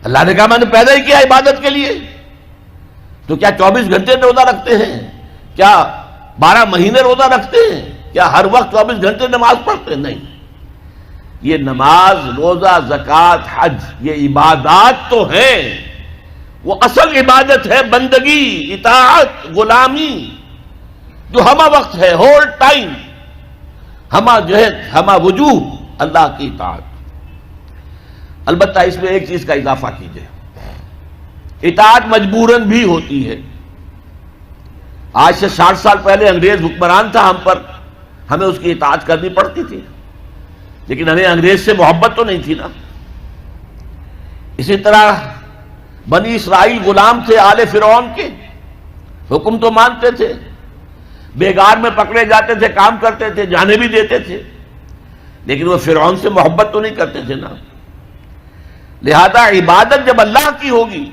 اللہ نے کہا میں نے پیدا ہی کیا عبادت کے لیے. تو کیا 24 گھنٹے روزہ رکھتے ہیں؟ کیا 12 مہینے روزہ رکھتے ہیں؟ کیا ہر وقت 24 گھنٹے نماز پڑھتے ہیں؟ نہیں. یہ نماز، روزہ، زکوٰۃ، حج، یہ عبادات تو ہیں. وہ اصل عبادت ہے بندگی، اطاعت، غلامی، جو ہمہ وقت ہے، ہول ٹائم، ہمہ جہد، ہمہ وجوہ اللہ کی اطاعت. البتہ اس میں ایک چیز کا اضافہ کیجئے، اطاعت مجبوراً بھی ہوتی ہے. آج سے 60 سال پہلے انگریز حکمران تھا ہم پر، ہمیں اس کی اطاعت کرنی پڑتی تھی، لیکن ہمیں انگریز سے محبت تو نہیں تھی نا. اسی طرح بنی اسرائیل غلام تھے آل فرعون کے، حکم تو مانتے تھے، بیگار میں پکڑے جاتے تھے، کام کرتے تھے، جانے بھی دیتے تھے، لیکن وہ فرعون سے محبت تو نہیں کرتے تھے نا. لہذا عبادت جب اللہ کی ہوگی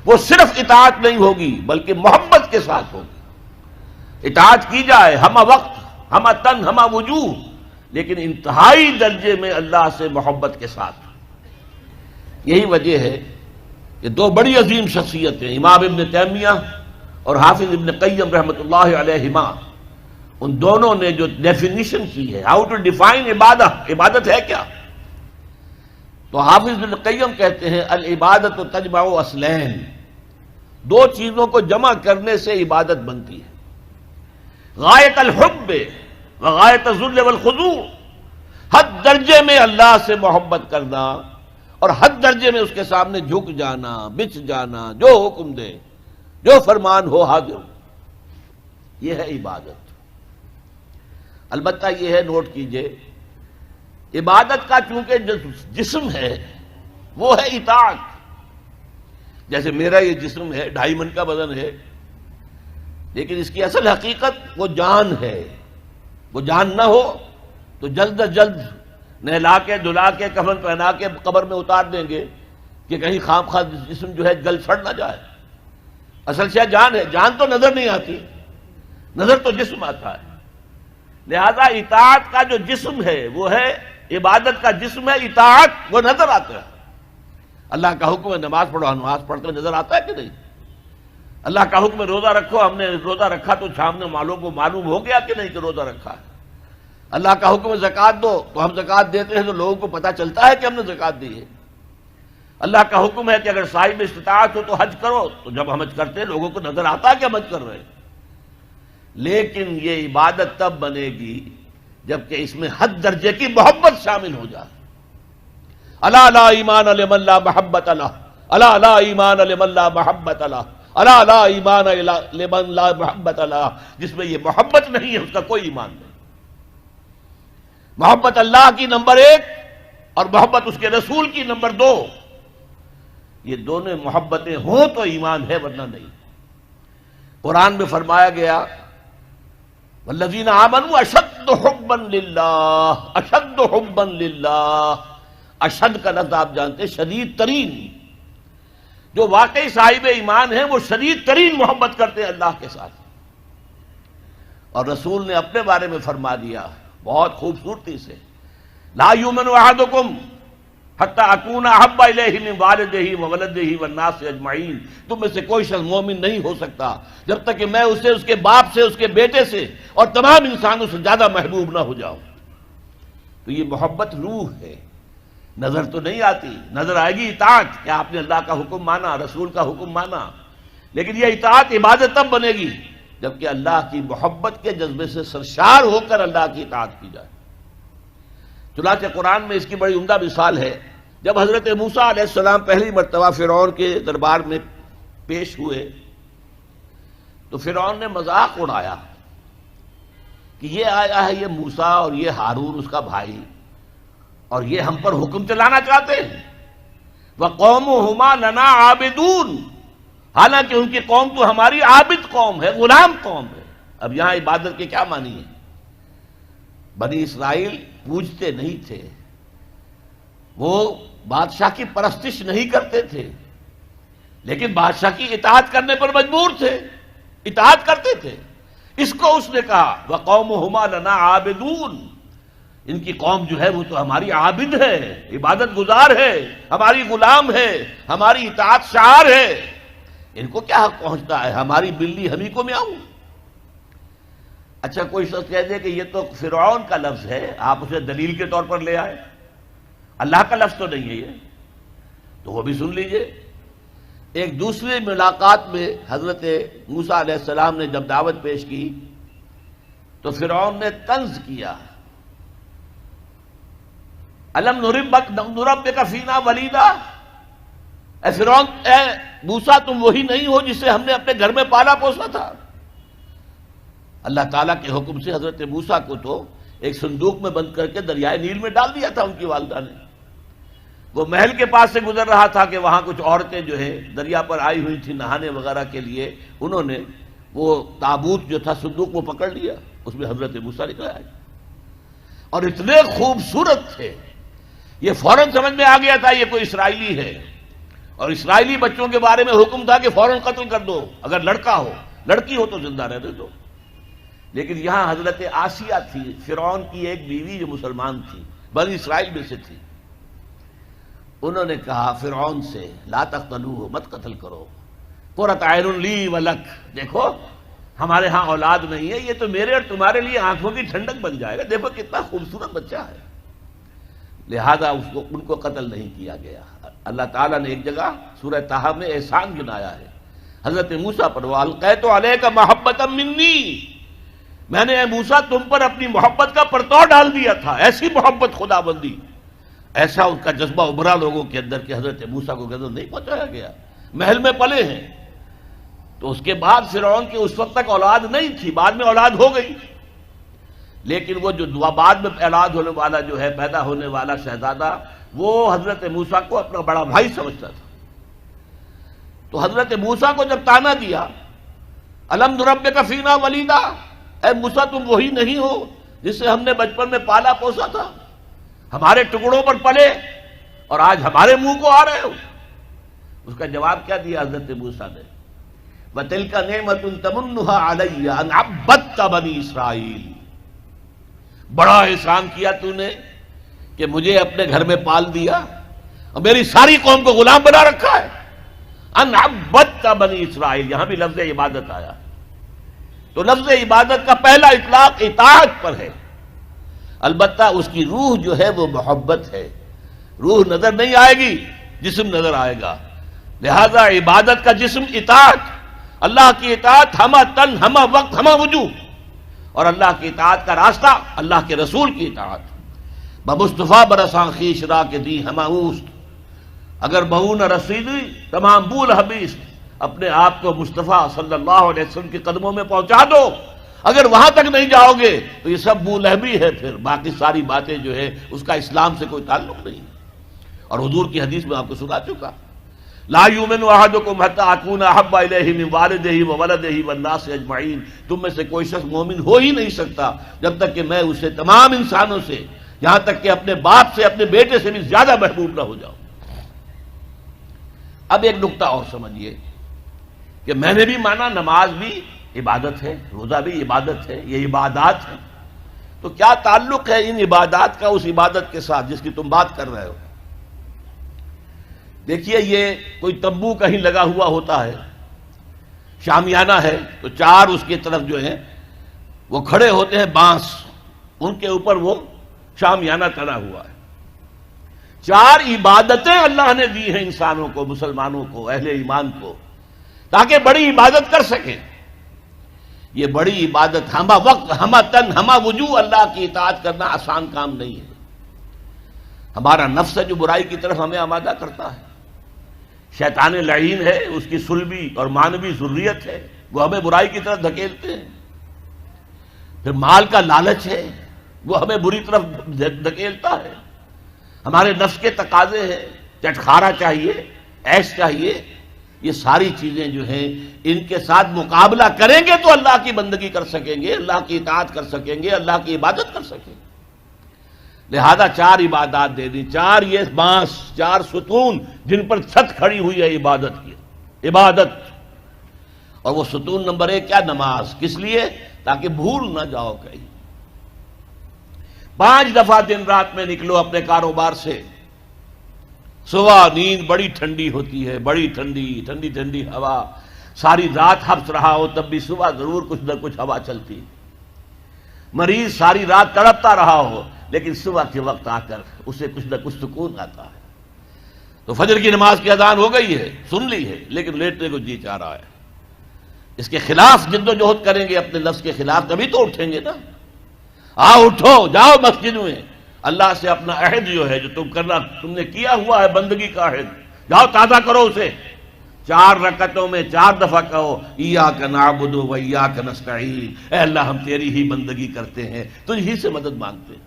وہ صرف اطاعت نہیں ہوگی بلکہ محبت کے ساتھ ہوگی. اطاعت کی جائے ہمہ وقت، ہمہ تن، ہمہ وجوہ، لیکن انتہائی درجے میں اللہ سے محبت کے ساتھ. یہی وجہ ہے کہ دو بڑی عظیم شخصیتیں، امام ابن تیمیہ اور حافظ ابن قیم رحمۃ اللہ علیہما، ان دونوں نے جو ڈیفینیشن کی ہے، ہاؤ ٹو ڈیفائن عبادت ہے کیا. تو حافظ ابن قیم کہتے ہیں العبادت تجمع اصلین، دو چیزوں کو جمع کرنے سے عبادت بنتی ہے. غایت الحب وغایت الذل والخضوع، حد درجے میں اللہ سے محبت کرنا اور حد درجے میں اس کے سامنے جھک جانا، بچ جانا، جو حکم دے، جو فرمان ہو حاضر. یہ ہے عبادت. البتہ یہ ہے، نوٹ کیجئے، عبادت کا چونکہ جسم ہے وہ ہے اطاعت. جیسے میرا یہ جسم ہے، 2.5 من کا وزن ہے، لیکن اس کی اصل حقیقت وہ جان ہے. وہ جان نہ ہو تو جلد از جلد نہلا کے دھلا کے کفن پہنا کے قبر میں اتار دیں گے کہ کہیں خام خواہ جسم جو ہے گل سڑ نہ جائے. اصل شے جان ہے. جان تو نظر نہیں آتی، نظر تو جسم آتا ہے. لہذا اطاعت کا جو جسم ہے وہ ہے، عبادت کا جسم ہے اطاعت، وہ نظر آتا ہے. اللہ کا حکم ہے نماز پڑھو، نماز پڑھتے نظر آتا ہے کہ نہیں؟ اللہ کا حکم ہے روزہ رکھو، ہم نے روزہ رکھا تو سامنے والوں کو معلوم ہو گیا کہ نہیں کہ روزہ رکھا ہے. اللہ کا حکم ہے زکوٰۃ دو، تو ہم زکوٰۃ دیتے ہیں تو لوگوں کو پتہ چلتا ہے کہ ہم نے زکوٰۃ دی ہے. اللہ کا حکم ہے کہ اگر صاحب استطاعت ہو تو حج کرو، تو جب ہم حج کرتے ہیں لوگوں کو نظر آتا ہے کہ ہم حج کر رہے ہیں. لیکن یہ عبادت تب بنے گی جبکہ اس میں حد درجے کی محبت شامل ہو جائے. الا لا ایمان لمن لا محبت له، الا لا ایمان لمن لا محبت له، الا لا ایمان لمن لا محبت له. جس میں یہ محبت نہیں ہے اس کا کوئی ایمان نہیں. محبت اللہ کی نمبر 1 اور محبت اس کے رسول کی نمبر 2. یہ دونوں محبتیں ہوں تو ایمان ہے، ورنہ نہیں. قرآن میں فرمایا گیا والذین آمنوا اشد حبا للہ، اشد حبا للہ. اشد کا لفظ آپ جانتے ہیں شدید ترین. جو واقعی صاحب ایمان ہیں وہ شدید ترین محبت کرتے ہیں اللہ کے ساتھ. اور رسول نے اپنے بارے میں فرما دیا بہت خوبصورتی سے، لا یؤمن احدکم حتی اکون احب الیہ من والدہ وولدہ والناس اجمعین. تم میں سے کوئی شخص مومن نہیں ہو سکتا جب تک کہ میں اسے اس کے باپ سے، اس کے بیٹے سے اور تمام انسانوں سے زیادہ محبوب نہ ہو جاؤں. تو یہ محبت روح ہے، نظر تو نہیں آتی. نظر آئے گی اطاعت کہ آپ نے اللہ کا حکم مانا، رسول کا حکم مانا. لیکن یہ اطاعت عبادت تب بنے گی جبکہ اللہ کی محبت کے جذبے سے سرشار ہو کر اللہ کی اطاعت کی جائے. چنانچہ قرآن میں اس کی بڑی عمدہ مثال ہے. جب حضرت موسیٰ علیہ السلام پہلی مرتبہ فرعون کے دربار میں پیش ہوئے تو فرعون نے مذاق اڑایا کہ یہ آیا ہے یہ موسیٰ اور یہ ہارون اس کا بھائی، اور یہ ہم پر حکم چلانا چاہتے ہیں. وَقَوْمُهُمَا لَنَا عَابِدُونَ، حالانکہ ان کی قوم تو ہماری عابد قوم ہے، غلام قوم ہے. اب یہاں عبادت کے کیا معنی ہے؟ بنی اسرائیل پوجتے نہیں تھے، وہ بادشاہ کی پرستش نہیں کرتے تھے، لیکن بادشاہ کی اطاعت کرنے پر مجبور تھے، اطاعت کرتے تھے. اس کو اس نے کہا وَقَوْمُهُمَا لَنَا عَابِدُونَ. ان کی قوم جو ہے وہ تو ہماری عابد ہے، عبادت گزار ہے، ہماری غلام ہے، ہماری اطاعت شعار ہے، ان کو کیا حق پہنچتا ہے ہماری بلی ہمیں کو میں آؤں۔ اچھا کوئی شخص کہہ دے کہ یہ تو فرعون کا لفظ ہے، آپ اسے دلیل کے طور پر لے آئے، اللہ کا لفظ تو نہیں ہے یہ، تو وہ بھی سن لیجئے۔ ایک دوسری ملاقات میں حضرت موسیٰ علیہ السلام نے جب دعوت پیش کی تو فرعون نے طنز کیا، الم نربک فینا ولیدا، اے فرعون، اے موسیٰ تم وہی نہیں ہو جسے ہم نے اپنے گھر میں پالا پوسا تھا۔ اللہ تعالیٰ کے حکم سے حضرت موسیٰ کو تو ایک صندوق میں بند کر کے دریائے نیل میں ڈال دیا تھا ان کی والدہ نے۔ وہ محل کے پاس سے گزر رہا تھا کہ وہاں کچھ عورتیں جو ہے دریا پر آئی ہوئی تھیں نہانے وغیرہ کے لیے، انہوں نے وہ تابوت جو تھا صندوق وہ پکڑ لیا، اس میں حضرت موسیٰ نکل آئے اور اتنے خوبصورت تھے، یہ فوراً سمجھ میں آ گیا تھا یہ کوئی اسرائیلی ہے، اور اسرائیلی بچوں کے بارے میں حکم تھا کہ فوراً قتل کر دو، اگر لڑکا ہو، لڑکی ہو تو زندہ رہنے دو۔ لیکن یہاں حضرت آسیہ تھی، فرعون کی ایک بیوی جو مسلمان تھی، بنی اسرائیل میں سے تھی، انہوں نے کہا فرعون سے لا تقتلوہ، مت قتل کرو، قرۃ عین لی ولک، دیکھو ہمارے ہاں اولاد نہیں ہے، یہ تو میرے اور تمہارے لیے آنکھوں کی ٹھنڈک بن جائے گا، دیکھو کتنا خوبصورت بچہ ہے، لہذا ان کو قتل نہیں کیا گیا۔ اللہ تعالیٰ نے ایک جگہ سورہ طٰہٰ میں احسان گنایا ہے حضرت موسیٰ پر، وَأَلْقَيْتُ عَلَيْكَ مَحَبَّةً مِّنِّي، میں نے اے موسیٰ تم پر اپنی محبت کا پرتو ڈال دیا تھا، ایسی محبت خدا بندی، ایسا ان کا جذبہ ابھرا لوگوں کے اندر کہ حضرت موسیٰ کو غضب نہیں پہنچایا گیا، محل میں پلے ہیں۔ تو اس کے بعد فرعون کی اس وقت تک اولاد نہیں تھی، بعد میں اولاد ہو گئی، لیکن وہ جو بعد میں اولاد ہونے والا جو ہے پیدا ہونے والا شہزادہ، وہ حضرت موسیٰ کو اپنا بڑا بھائی سمجھتا تھا۔ تو حضرت موسیٰ کو جب تانا دیا الم نربک فینا ولیدا، اے موسیٰ تم وہی نہیں ہو جسے ہم نے بچپن میں پالا پوسا تھا، ہمارے ٹکڑوں پر پلے اور آج ہمارے منہ کو آ رہے ہو۔ اس کا جواب کیا دیا حضرت موسیٰ نے، وَتِلْكَ نِعْمَةٌ تَمُنُّهَا عَلَيَّ أَنْ عَبَّدْتَ بَنِي إِسرَائِيل، بڑا احسان کیا تو نے کہ مجھے اپنے گھر میں پال دیا اور میری ساری قوم کو غلام بنا رکھا ہے۔ ان عبدت بنی اسرائیل، یہاں بھی لفظ عبادت آیا، تو لفظ عبادت کا پہلا اطلاق اطاعت پر ہے، البتہ اس کی روح جو ہے وہ محبت ہے، روح نظر نہیں آئے گی، جسم نظر آئے گا، لہذا عبادت کا جسم اطاعت، اللہ کی اطاعت ہمہ تن ہمہ وقت ہمہ وجوہ، اور اللہ کی اطاعت کا راستہ اللہ کے رسول کی اطاعت۔ بمصطفیٰ برساں خیش را کے دی ہمہ اوست، اگر بہو نہ رسیدی تمام بول حبیث، اپنے آپ کو مصطفیٰ صلی اللہ علیہ وسلم کے قدموں میں پہنچا دو، اگر وہاں تک نہیں جاؤ گے تو یہ سب بو لہبی ہے، پھر باقی ساری باتیں جو ہے اس کا اسلام سے کوئی تعلق نہیں۔ اور حضور کی حدیث میں آپ کو سنا چکا، لا یؤمن احدکم حتی اکون احب الیہ من والدہ وولدہ والناس اجمعین، تم میں سے کوئی شخص مومن ہو ہی نہیں سکتا جب تک کہ میں اسے تمام انسانوں سے، یہاں تک کہ اپنے باپ سے اپنے بیٹے سے بھی زیادہ محبوب نہ ہو جاؤں۔ اب ایک نقطہ اور سمجھیے کہ میں نے بھی مانا نماز بھی عبادت ہے، روزہ بھی عبادت ہے، یہ عبادات ہے، تو کیا تعلق ہے ان عبادات کا اس عبادت کے ساتھ جس کی تم بات کر رہے ہو؟ دیکھیے یہ کوئی تمبو کہیں لگا ہوا ہوتا ہے، شامیانہ ہے، تو چار اس کی طرف جو ہیں وہ کھڑے ہوتے ہیں بانس، ان کے اوپر وہ شامیانہ تنا ہوا ہے۔ چار عبادتیں اللہ نے دی ہیں انسانوں کو، مسلمانوں کو، اہل ایمان کو، تاکہ بڑی عبادت کر سکیں۔ یہ بڑی عبادت ہمہ وقت ہمہ تن ہمہ وجوہ اللہ کی اطاعت کرنا آسان کام نہیں ہے۔ ہمارا نفس ہے جو برائی کی طرف ہمیں آمادہ کرتا ہے، شیطان لعین ہے، اس کی سلبی اور مانوی ذریت ہے، وہ ہمیں برائی کی طرف دھکیلتے ہیں۔ پھر مال کا لالچ ہے، وہ ہمیں بری طرف دھکیلتا ہے۔ ہمارے نفس کے تقاضے ہیں، چٹخارا چاہیے، عیش چاہیے، یہ ساری چیزیں جو ہیں ان کے ساتھ مقابلہ کریں گے تو اللہ کی بندگی کر سکیں گے، اللہ کی اطاعت کر سکیں گے، اللہ کی عبادت کر سکیں گے۔ لہذا چار عبادات دے دی، چار یہ بانس، چار ستون جن پر چھت کھڑی ہوئی ہے عبادت کی، عبادت۔ اور وہ ستون نمبر ایک کیا؟ نماز۔ کس لیے؟ تاکہ بھول نہ جاؤ کہیں، 5 دفعہ دن رات میں نکلو اپنے کاروبار سے. صبح نیند بڑی ٹھنڈی ہوتی ہے، بڑی ٹھنڈی ٹھنڈی ٹھنڈی ہوا، ساری رات حبس رہا ہو تب بھی صبح ضرور کچھ نہ کچھ ہوا چلتی. مریض ساری رات تڑپتا رہا ہو لیکن صبح کے وقت آ کر اسے کچھ نہ کچھ سکون آتا ہے. تو فجر کی نماز کی اذان ہو گئی ہے، سن لی ہے، لیکن لیٹنے کو جی چاہ رہا ہے. اس کے خلاف جد و جہد کریں گے، اپنے نفس کے خلاف، تبھی تو اٹھیں گے نا. آؤ اٹھو، جاؤ مسجد میں، اللہ سے اپنا عہد جو ہے جو تم نے کیا ہوا ہے بندگی کا عہد، جاؤ تازہ کرو اسے. 4 رکعتوں میں 4 دفعہ کہو ایاک نعبد و ایاک نستعین، اے اللہ ہم تیری ہی بندگی کرتے ہیں، تجھ ہی سے مدد مانگتے ہیں.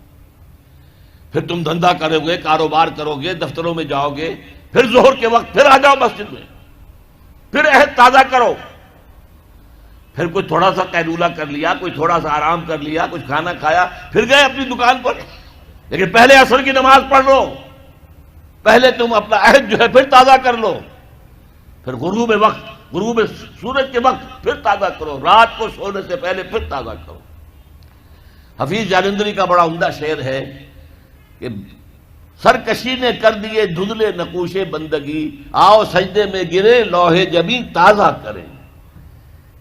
پھر تم دھندا کرو گے، کاروبار کرو گے، دفتروں میں جاؤ گے، پھر ظہر کے وقت پھر آ جاؤ مسجد میں، پھر عہد تازہ کرو. پھر کوئی تھوڑا سا قیلولہ کر لیا، کوئی تھوڑا سا آرام کر لیا، کچھ کھانا کھایا، پھر گئے اپنی دکان پر. لیکن پہلے عصر کی نماز پڑھ لو، پہلے تم اپنا عہد جو ہے پھر تازہ کر لو. پھر غروب سورج کے وقت پھر تازہ کرو، رات کو سونے سے پہلے پھر تازہ کرو. حفیظ جالندری کا بڑا عمدہ شعر ہے کہ سرکشی نے کر دیے دھندلے نقوش بندگی، آؤ سجدے میں گرے لوح جبیں تازہ کریں.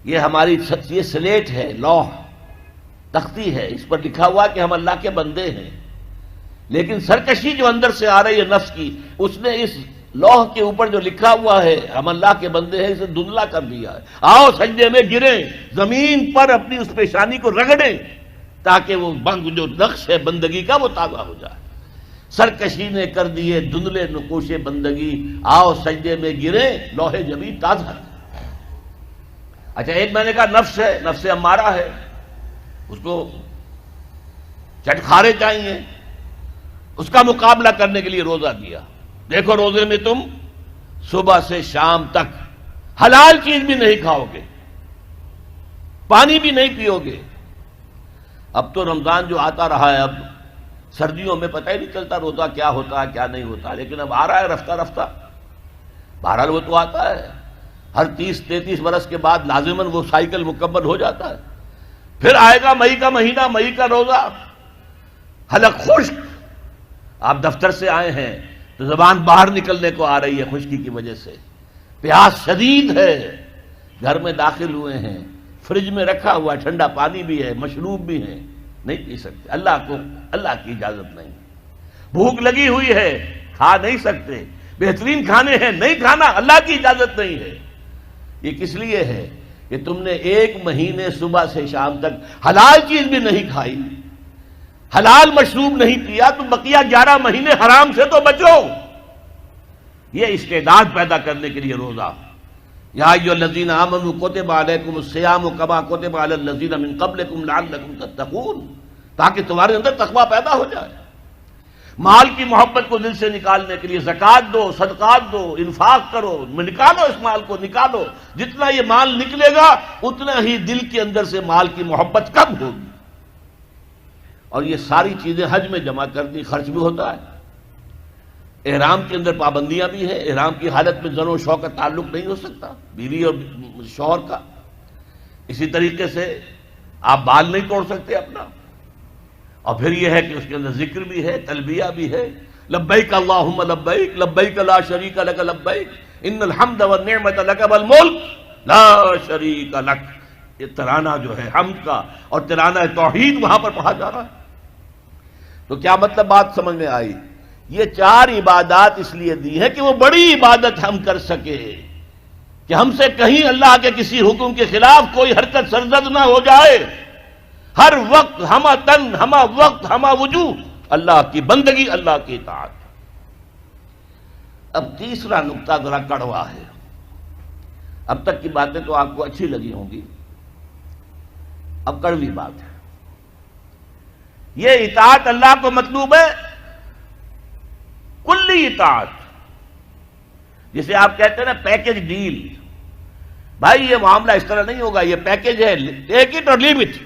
یہ ہماری یہ سلیٹ ہے، لوح تختی ہے، اس پر لکھا ہوا کہ ہم اللہ کے بندے ہیں. لیکن سرکشی جو اندر سے آ رہی ہے نفس کی، اس نے اس لوح کے اوپر جو لکھا ہوا ہے ہم اللہ کے بندے ہیں اسے دھندلا کر دیا ہے. آؤ سجدے میں گریں، زمین پر اپنی اس پیشانی کو رگڑیں تاکہ وہ جو نقش ہے بندگی کا وہ تازہ ہو جائے. سرکشی نے کر دیے دھندلے نقوش بندگی، آؤ سجدے میں گریں لوح جبیں تازہ. اچھا، ایک میں نے کہا نفس ہے، نفس امارہ ہے، اس کو چٹخارے چاہیے. اس کا مقابلہ کرنے کے لیے روزہ دیا. دیکھو روزے میں تم صبح سے شام تک حلال چیز بھی نہیں کھاؤ گے، پانی بھی نہیں پیو گے. اب تو رمضان جو آتا رہا ہے، اب سردیوں میں پتہ ہی نہیں چلتا روزہ کیا ہوتا ہے کیا نہیں ہوتا، لیکن اب آ رہا ہے رفتہ رفتہ. بہرحال وہ تو آتا ہے، ہر 30-33 برس کے بعد لازماً وہ سائیکل مکمل ہو جاتا ہے. پھر آئے گا مئی کا مہینہ، مئی کا روزہ، حلق خشک. آپ دفتر سے آئے ہیں تو زبان باہر نکلنے کو آ رہی ہے خشکی کی وجہ سے، پیاس شدید ہے، گھر میں داخل ہوئے ہیں، فریج میں رکھا ہوا ٹھنڈا پانی بھی ہے، مشروب بھی ہے، نہیں پی سکتے، اللہ کی اجازت نہیں. بھوک لگی ہوئی ہے، کھا نہیں سکتے، بہترین کھانے ہیں، نہیں کھانا، اللہ کی اجازت نہیں ہے. یہ کس لیے ہے کہ تم نے 1 مہینے صبح سے شام تک حلال چیز بھی نہیں کھائی، حلال مشروب نہیں پیا، تو بقیہ 11 مہینے حرام سے تو بچو. یہ استعداد پیدا کرنے کے لیے روزہ. یا ایھا الذین آمنوا کتب علیکم الصیام کما کتب علی الذین من قبلکم لعلکم تتقون، تاکہ تمہارے اندر تقوی پیدا ہو جائے. مال کی محبت کو دل سے نکالنے کے لیے زکوٰۃ دو، صدقات دو، انفاق کرو، نکالو اس مال کو، نکالو. جتنا یہ مال نکلے گا اتنا ہی دل کے اندر سے مال کی محبت کم ہوگی. اور یہ ساری چیزیں حج میں جمع کر دی، خرچ بھی ہوتا ہے. احرام کے اندر پابندیاں بھی ہیں، احرام کی حالت میں زن و شوق کا تعلق نہیں ہو سکتا بیوی اور شوہر کا. اسی طریقے سے آپ بال نہیں توڑ سکتے اپنا. اور پھر یہ ہے کہ اس کے اندر ذکر بھی ہے، تلبیہ بھی ہے، لبیک اللہم لبیک لبیک لا شریک لک لبیک ان الحمد والنعمت لک والملک لا شریک لک. یہ ترانہ جو ہے حمد کا اور ترانہ توحید وہاں پر پڑھا جا رہا ہے. تو کیا مطلب بات سمجھ میں آئی؟ یہ 4 عبادات اس لیے دی ہیں کہ وہ بڑی عبادت ہم کر سکے، کہ ہم سے کہیں اللہ کے کسی حکم کے خلاف کوئی حرکت سرزد نہ ہو جائے. ہر وقت ہمہ تن ہمہ وقت ہمہ وجوہ اللہ کی بندگی، اللہ کی اطاعت. اب تیسرا نقطہ ذرا کڑوا ہے. اب تک کی باتیں تو آپ کو اچھی لگی ہوں گی، اب کڑوی بات ہے. یہ اطاعت اللہ کو مطلوب ہے، کلی اطاعت، جسے آپ کہتے ہیں نا پیکج ڈیل. بھائی یہ معاملہ اس طرح نہیں ہوگا، یہ پیکج ہے، ٹیک اٹ اور لیو اٹ.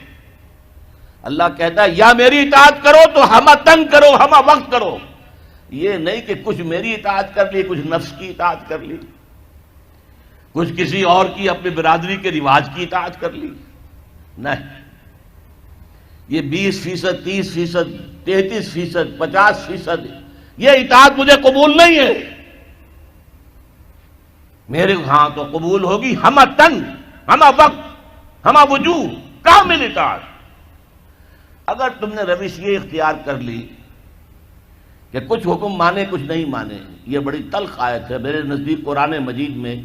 اللہ کہتا ہے یا میری اطاعت کرو تو ہمہ تن کرو، ہمہ وقت کرو. یہ نہیں کہ کچھ میری اطاعت کر لی، کچھ نفس کی اطاعت کر لی، کچھ کسی اور کی اپنی برادری کے رواج کی اطاعت کر لی. نہیں، یہ 20%، 30%، 33%، 50%، یہ اطاعت مجھے قبول نہیں ہے، میرے ہاں تو قبول ہوگی ہمہ تن، ہمہ وقت، ہمہ وجوہ، کامل اطاعت۔ اگر تم نے روش یہ اختیار کر لی کہ کچھ حکم مانے کچھ نہیں مانے، یہ بڑی تلخ آیت ہے میرے نزدیک قرآن مجید میں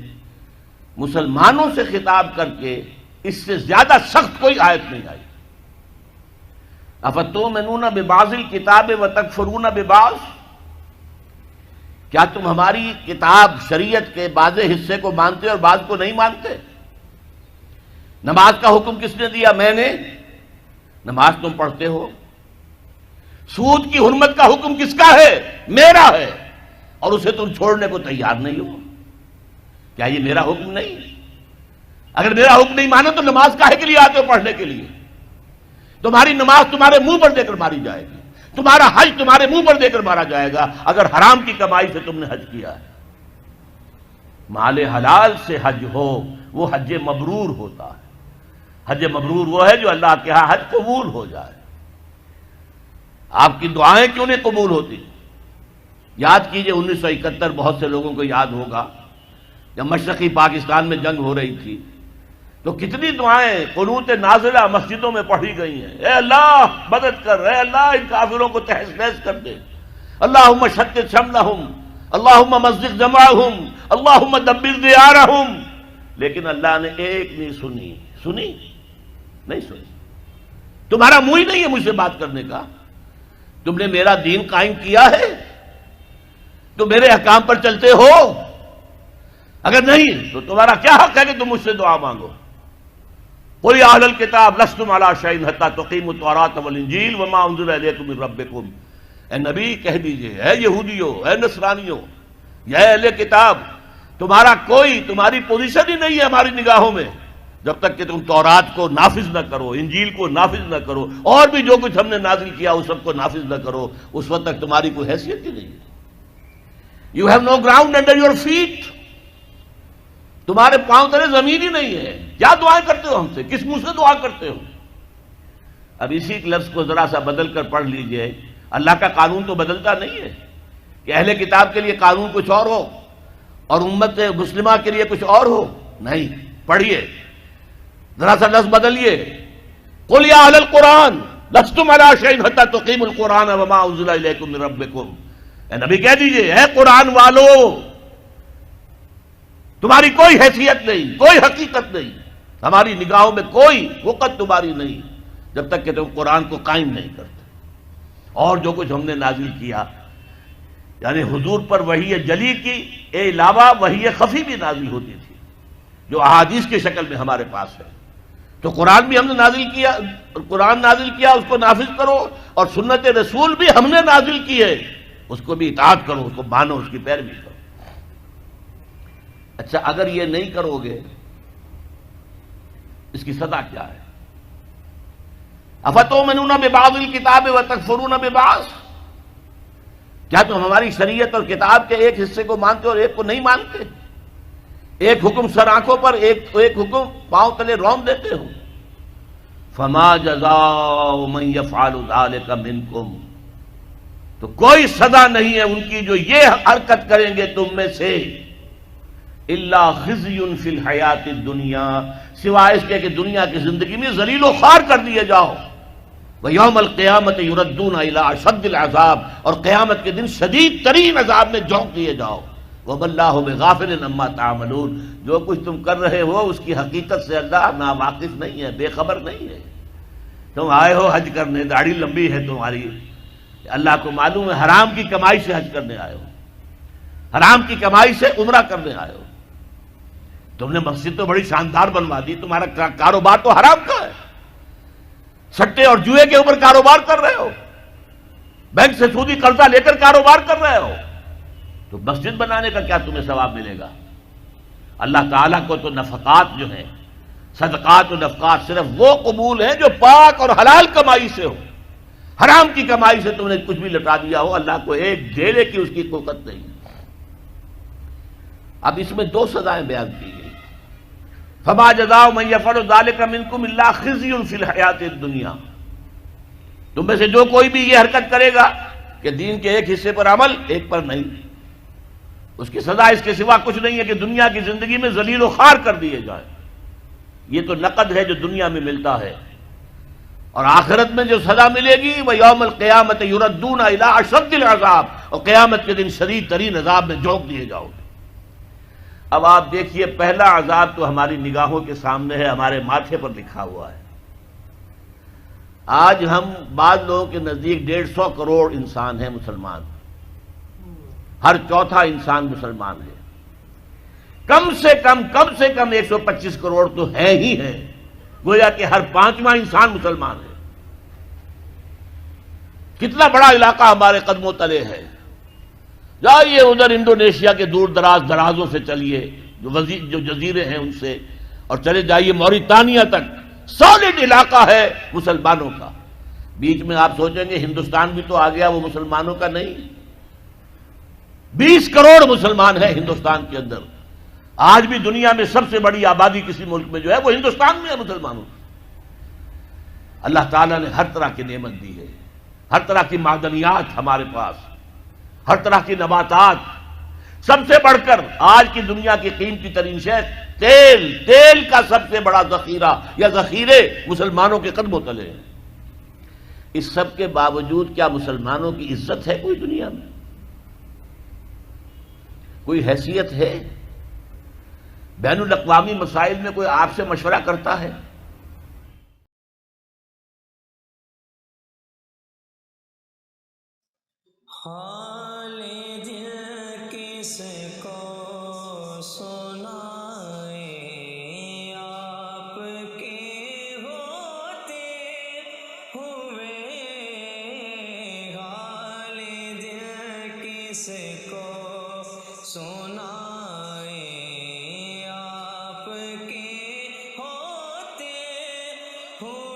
مسلمانوں سے خطاب کر کے اس سے زیادہ سخت کوئی آیت نہیں آئی۔ افتؤمنون ببعض الکتاب وتکفرون ببعض، کیا تم ہماری کتاب شریعت کے بعض حصے کو مانتے اور بعض کو نہیں مانتے؟ نماز کا حکم کس نے دیا؟ میں نے۔ نماز تم پڑھتے ہو۔ سود کی حرمت کا حکم کس کا ہے؟ میرا ہے، اور اسے تم چھوڑنے کو تیار نہیں ہو۔ کیا یہ میرا حکم نہیں؟ اگر میرا حکم نہیں مانا تو نماز کاہے کے لیے آتے ہو؟ پڑھنے کے لیے۔ تمہاری نماز تمہارے منہ پر دے کر ماری جائے گی، تمہارا حج تمہارے منہ پر دے کر مارا جائے گا اگر حرام کی کمائی سے تم نے حج کیا ہے۔ مال حلال سے حج ہو وہ حج مبرور ہوتا ہے۔ حج مبرور وہ ہے جو اللہ کے ہاں حج قبول ہو جائے۔ آپ کی دعائیں کیوں نہیں قبول ہوتی؟ یاد کیجئے 1971 بہت سے لوگوں کو یاد ہوگا جب مشرقی پاکستان میں جنگ ہو رہی تھی تو کتنی دعائیں قنوت نازلہ مسجدوں میں پڑھی گئی ہیں۔ اے اللہ مدد کر، اے اللہ ان کافروں کو تہس نہس کر دے، اللہم شتت شملہم، اللہم مزق جمعہم، اللہم دبر دیارہم۔ لیکن اللہ نے ایک نہیں سنی، سنی نہیں سنی۔ تمہارا منہ ہی نہیں ہے مجھ سے بات کرنے کا۔ تم نے میرا دین قائم کیا ہے؟ تم میرے احکام پر چلتے ہو؟ اگر نہیں تو تمہارا کیا حق ہے کہ تم مجھ سے دعا مانگو؟ قل یا اہل الکتاب لستم علی شیء حتی تقیموا التوراۃ والانجیل وما انزل الیکم من ربکم۔ اے نبی کہہ دیجئے، اے یہودیوں، اے نصرانیوں، یا اے اہل کتاب، تمہاری پوزیشن ہی نہیں ہے ہماری نگاہوں میں جب تک کہ تم تورات کو نافذ نہ کرو، انجیل کو نافذ نہ کرو، اور بھی جو کچھ ہم نے نازل کیا اس سب کو نافذ نہ کرو، اس وقت تک تمہاری کوئی حیثیت ہی نہیں ہے۔ You have no ground under your feet، تمہارے پاؤں تلے زمین ہی نہیں ہے۔ کیا دعائیں کرتے ہو ہم سے؟ کس منہ سے دعا کرتے ہو؟ اب اسی لفظ کو ذرا سا بدل کر پڑھ لیجئے۔ اللہ کا قانون تو بدلتا نہیں ہے کہ اہل کتاب کے لیے قانون کچھ اور ہو اور امت مسلمہ کے لیے کچھ اور ہو، نہیں۔ پڑھیے ذرا سا لفظ بدلیے، قل یا اہل القرآن لستم علی شیء حتی تقیموا القرآن وما انزل الیکم من ربکم۔ اے نبی کہہ دیجئے، اے قرآن والو، تمہاری کوئی حیثیت نہیں، کوئی حقیقت نہیں، ہماری نگاہوں میں کوئی وقت تمہاری نہیں جب تک کہ تم قرآن کو قائم نہیں کرتے۔ اور جو کچھ ہم نے نازل کیا، یعنی حضور پر وحی جلی کی علاوہ وحی خفی بھی نازل ہوتی تھی جو احادیث کی شکل میں ہمارے پاس ہے۔ تو قرآن بھی ہم نے نازل کیا، قرآن نازل کیا، اس کو نافذ کرو، اور سنت رسول بھی ہم نے نازل کی ہے، اس کو بھی اطاعت کرو، اس کو مانو، اس کی پیروی کرو۔ اچھا اگر یہ نہیں کرو گے اس کی سزا کیا ہے؟ افتؤمنون ببعض الکتاب وتکفرون ببعض، کیا تم ہماری شریعت اور کتاب کے ایک حصے کو مانتے اور ایک کو نہیں مانتے؟ ایک حکم سر آنکھوں پر، ایک حکم پاؤں تلے رون دیتے ہو۔ فما جزاء من یفعل ذلک منکم، تو کوئی سزا نہیں ہے ان کی جو یہ حرکت کریں گے تم میں سے، الا خزی فی الحیات الدنیا، سوائے اس کے کہ دنیا کی زندگی میں ذلیل و خوار کر دیے جاؤ، ویوم القیامت یردون الی اشد العذاب، اور قیامت کے دن شدید ترین عذاب میں جھونک دیے جاؤ۔ وما اللہ بغافل عما تعملون، جو کچھ تم کر رہے ہو اس کی حقیقت سے اللہ ناواقف نہیں ہے، بے خبر نہیں ہے۔ تم آئے ہو حج کرنے، داڑھی لمبی ہے تمہاری، اللہ کو معلوم ہے حرام کی کمائی سے حج کرنے آئے ہو، حرام کی کمائی سے عمرہ کرنے آئے ہو۔ تم نے مسجد تو بڑی شاندار بنوا دی، تمہارا کاروبار تو حرام کا ہے، سٹے اور جوئے کے اوپر کاروبار کر رہے ہو، بینک سے سودی قرضہ لے کر کاروبار کر رہے ہو، تو مسجد بنانے کا کیا تمہیں ثواب ملے گا؟ اللہ تعالیٰ کو تو نفقات جو ہیں، صدقات و نفقات صرف وہ قبول ہیں جو پاک اور حلال کمائی سے ہو۔ حرام کی کمائی سے تم نے کچھ بھی لٹا دیا ہو، اللہ کو ایک دینے کی اس کی قوت نہیں۔ اب اس میں دو سزائیں بیان کی گئی، فما جزاء من یفعل ذلک منکم الا خزی فی الحیات الدنیا، تم میں سے جو کوئی بھی یہ حرکت کرے گا کہ دین کے ایک حصے پر عمل ایک پر نہیں، اس کی سزا اس کے سوا کچھ نہیں ہے کہ دنیا کی زندگی میں ذلیل و خوار کر دیے جائے۔ یہ تو نقد ہے جو دنیا میں ملتا ہے، اور آخرت میں جو سزا ملے گی وہ یوم القیامت یردون الی اشد العذاب، اور قیامت کے دن شدید ترین عذاب میں جھونک دیے جاؤ گے۔ اب آپ دیکھیے، پہلا عذاب تو ہماری نگاہوں کے سامنے ہے، ہمارے ماتھے پر لکھا ہوا ہے۔ آج ہم بعض لوگوں کے نزدیک 150 کروڑ انسان ہیں مسلمان، ہر چوتھا انسان مسلمان ہے، کم سے کم 125 کروڑ تو ہے ہی ہے، گویا کہ ہر پانچواں انسان مسلمان ہے۔ کتنا بڑا علاقہ ہمارے قدموں تلے ہے۔ جائیے ادھر انڈونیشیا کے دور درازوں سے چلیے، جو جزیرے ہیں ان سے، اور چلے جائیے موریتانیہ تک، سالڈ علاقہ ہے مسلمانوں کا۔ بیچ میں آپ سوچیں گے ہندوستان بھی تو آ گیا، وہ مسلمانوں کا نہیں۔ 20 کروڑ مسلمان ہیں ہندوستان کے اندر۔ آج بھی دنیا میں سب سے بڑی آبادی کسی ملک میں جو ہے وہ ہندوستان میں ہے مسلمانوں کی۔ اللہ تعالیٰ نے ہر طرح کی نعمت دی ہے، ہر طرح کی معدنیات ہمارے پاس، ہر طرح کی نباتات، سب سے بڑھ کر آج کی دنیا کی قیمتی ترین شے تیل کا سب سے بڑا ذخیرہ یا ذخیرے مسلمانوں کے قدموں تلے ہیں۔ اس سب کے باوجود کیا مسلمانوں کی عزت ہے کوئی دنیا میں؟ کوئی حیثیت ہے؟ بین الاقوامی مسائل میں کوئی آپ سے مشورہ کرتا ہے؟ حال دل کس کو سنائے، آپ کے ہوتے ہوئے حال دل کس کو سنائے، آپ کے ہوتے ہوئے